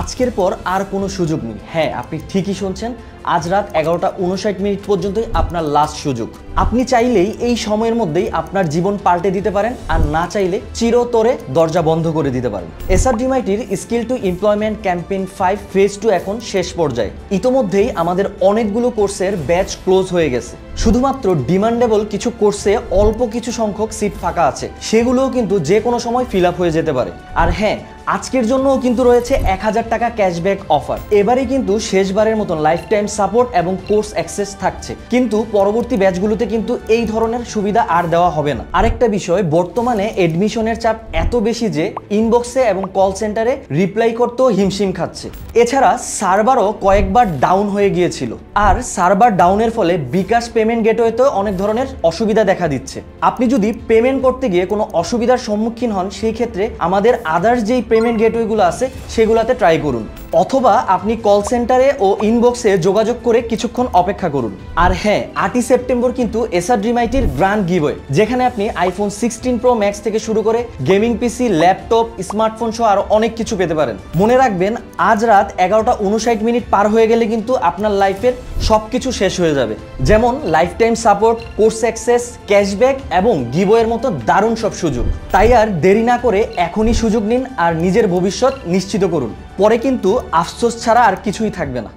আজকের পর আর কোনো সুযোগ নেই। হ্যাঁ, আপনি ঠিকই শুনছেন, আজ রাত 11:59 পর্যন্তই আপনার লাস্ট সুযোগ। আপনি চাইলেই এই সময়ের মধ্যেই আপনার জীবন পাল্টে দিতে পারেন, আর না চাইলে চিরতরে দরজা বন্ধ করে দিতে পারেন। এসআরডিমাইটির skill to employment campaign 5 phase 2 এখন শেষ পর্যায়ে। ইতোমধ্যেই আমাদের অনেকগুলো কোর্সের ব্যাচ ক্লোজ হয়ে গেছে। শুধুমাত্র ডিমান্ডেবল কিছু কোর্সে অল্প কিছু সংখ্যক সিট ফাঁকা আছে, সেগুলোও কিন্তু যে কোনো সময় ফিল আপ হয়ে যেতে পারে। আর হ্যাঁ, আজকের জন্যও কিন্তু রয়েছে 1000 টাকা ক্যাশব্যাক অফার। এবারে কিন্তু শেষবারের মতন লাইফ টাইম সাপোর্ট এবং কোর্স অ্যাক্সেস থাকছে, কিন্তু পরবর্তী ব্যাচগুলোতে কিন্তু এই ধরনের সুবিধা আর দেওয়া হবে না। আরেকটা বিষয়, বর্তমানে এডমিশনের চাপ এত বেশি যে ইনবক্সে এবং কল সেন্টারে রিপ্লাই করতেও হিমশিম খাচ্ছে। এছাড়া সার্ভারও কয়েকবার ডাউন হয়ে গিয়েছিল, আর সার্ভার ডাউনের ফলে বিকাশ পেমেন্ট গেটওয়েতেও অনেক ধরনের অসুবিধা দেখা দিচ্ছে। আপনি যদি পেমেন্ট করতে গিয়ে কোনো অসুবিধার সম্মুখীন হন, সেই ক্ষেত্রে আমাদের আদার্স যেই পেমেন্ট গেটওয়েগুলো আছে সেগুলোতে ট্রাই করুন, অথবা আপনি কল সেন্টারে ও ইনবক্সে যোগাযোগ করে কিছুক্ষণ অপেক্ষা করুন। আর হ্যাঁ, 8ই সেপ্টেম্বর কিন্তু এসআরডিমাইটির গ্র্যান্ড গিভওয়ে, যেখানে আপনি আইফোন 16 প্রো ম্যাক্স থেকে শুরু করে গেমিং পিসি, ল্যাপটপ, স্মার্টফোন সহ আরো অনেক কিছু পেতে পারেন। মনে রাখবেন, আজ রাত 11:59 পার হয়ে গেলে কিন্তু আপনার লাইফের সবকিছু শেষ হয়ে যাবে, যেমন life time support, course access, cashback এবং গিভওয়ের মতো দারুণ সব সুযোগ। তাই আর দেরি না করে এখনই সুযোগ নিন আর নিজের ভবিষ্যৎ নিশ্চিত করুন। পরে কিন্তু আফসোস ছাড়া আর কিছুই থাকবে না।